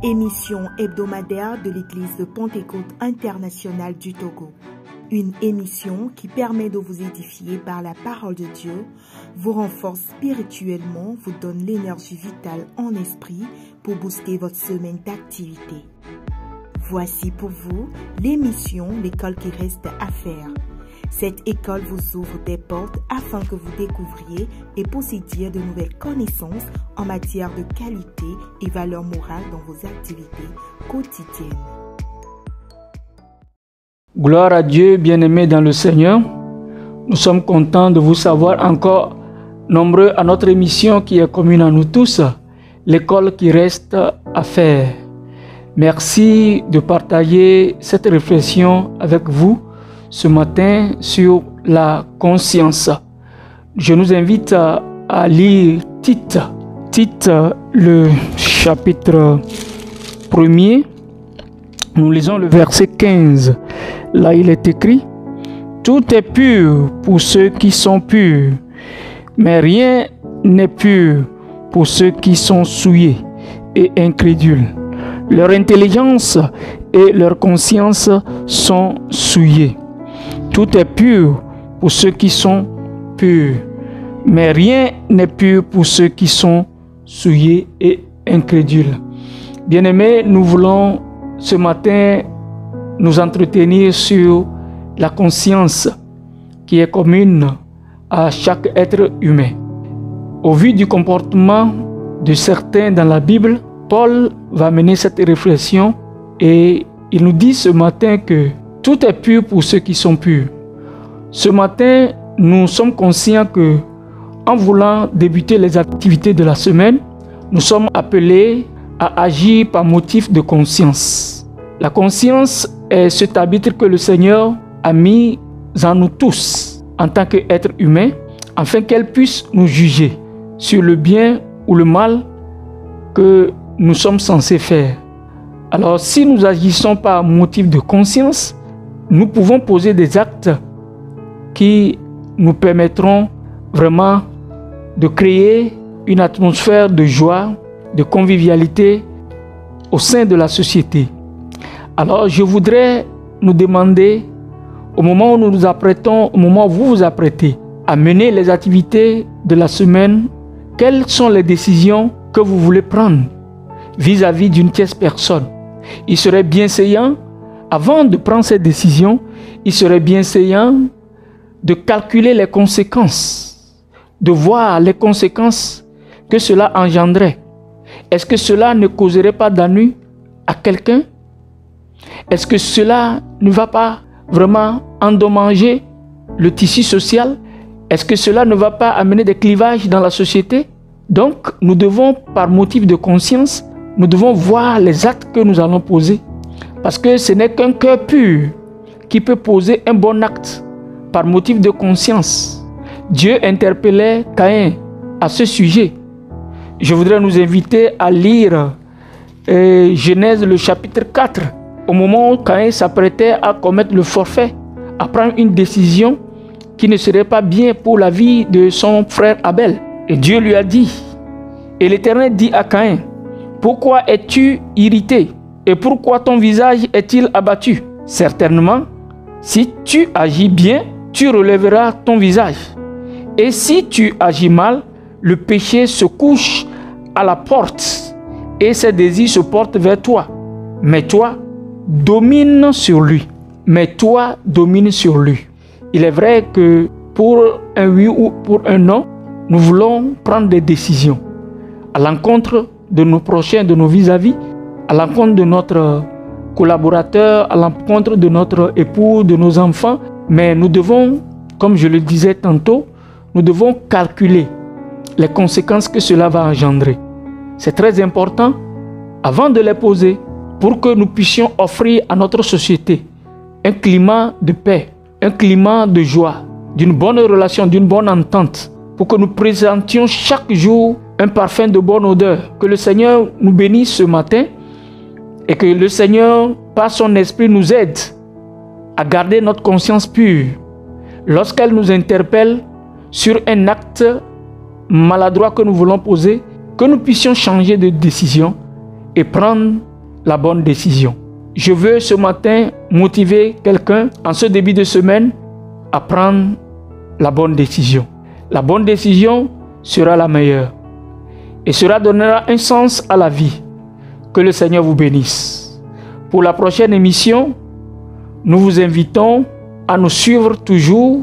Émission hebdomadaire de l'Église de Pentecôte internationale du Togo. Une émission qui permet de vous édifier par la parole de Dieu, vous renforce spirituellement, vous donne l'énergie vitale en esprit pour booster votre semaine d'activité. Voici pour vous l'émission L'école qui reste à faire. Cette école vous ouvre des portes afin que vous découvriez et possédiez de nouvelles connaissances en matière de qualité et valeur morale dans vos activités quotidiennes. Gloire à Dieu, bien-aimés dans le Seigneur. Nous sommes contents de vous savoir encore nombreux à notre émission qui est commune à nous tous, l'école qui reste à faire. Merci de partager cette réflexion avec vous ce matin sur la conscience. Je nous invite à lire Tite, le chapitre 1er. Nous lisons le verset 15. Là, il est écrit: tout est pur pour ceux qui sont purs, mais rien n'est pur pour ceux qui sont souillés et incrédules. Leur intelligence et leur conscience sont souillées. Tout est pur pour ceux qui sont purs, mais rien n'est pur pour ceux qui sont souillés et incrédules. Bien-aimés, nous voulons ce matin nous entretenir sur la conscience qui est commune à chaque être humain. Au vu du comportement de certains dans la Bible, Paul va mener cette réflexion et il nous dit ce matin que tout est pur pour ceux qui sont purs. Ce matin, nous sommes conscients que, en voulant débuter les activités de la semaine, nous sommes appelés à agir par motif de conscience. La conscience est cet arbitre que le Seigneur a mis en nous tous, en tant qu'êtres humains, afin qu'elle puisse nous juger sur le bien ou le mal que nous sommes censés faire. Alors, si nous agissons par motif de conscience, nous pouvons poser des actes qui nous permettront vraiment de créer une atmosphère de joie, de convivialité au sein de la société. Alors, je voudrais nous demander, au moment où nous nous apprêtons, au moment où vous vous apprêtez à mener les activités de la semaine, quelles sont les décisions que vous voulez prendre vis-à-vis d'une tierce personne? Il serait bienséant, avant de prendre cette décision, il serait bienséant de calculer les conséquences, de voir les conséquences que cela engendrait. Est-ce que cela ne causerait pas d'ennui à quelqu'un? Est-ce que cela ne va pas vraiment endommager le tissu social? Est-ce que cela ne va pas amener des clivages dans la société? Donc, nous devons, par motif de conscience, nous devons voir les actes que nous allons poser. Parce que ce n'est qu'un cœur pur qui peut poser un bon acte par motif de conscience. Dieu interpellait Caïn à ce sujet. Je voudrais nous inviter à lire Genèse le chapitre 4. Au moment où Caïn s'apprêtait à commettre le forfait, à prendre une décision qui ne serait pas bien pour la vie de son frère Abel. Et Dieu lui a dit, et l'Éternel dit à Caïn: pourquoi es-tu irrité et pourquoi ton visage est-il abattu? Certainement, si tu agis bien, tu relèveras ton visage. Et si tu agis mal, le péché se couche à la porte et ses désirs se portent vers toi. Mais toi, domine sur lui. Mais toi, domine sur lui. Il est vrai que pour un oui ou pour un non, nous voulons prendre des décisions à l'encontre de nos prochains, de nos vis-à-vis, à l'encontre de notre collaborateur, à l'encontre de notre époux, de nos enfants. Mais nous devons, comme je le disais tantôt, nous devons calculer les conséquences que cela va engendrer. C'est très important avant de les poser pour que nous puissions offrir à notre société un climat de paix, un climat de joie, d'une bonne relation, d'une bonne entente, pour que nous présentions chaque jour un parfum de bonne odeur. Que le Seigneur nous bénisse ce matin et que le Seigneur, par son esprit, nous aide à garder notre conscience pure lorsqu'elle nous interpelle sur un acte maladroit que nous voulons poser, que nous puissions changer de décision et prendre la bonne décision. Je veux ce matin motiver quelqu'un en ce début de semaine à prendre la bonne décision. La bonne décision sera la meilleure et cela donnera un sens à la vie. Que le Seigneur vous bénisse. Pour la prochaine émission, nous vous invitons à nous suivre toujours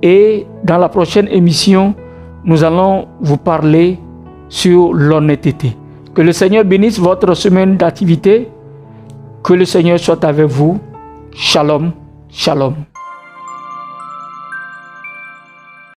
et dans la prochaine émission, nous allons vous parler sur l'honnêteté. Que le Seigneur bénisse votre semaine d'activité. Que le Seigneur soit avec vous. Shalom, shalom.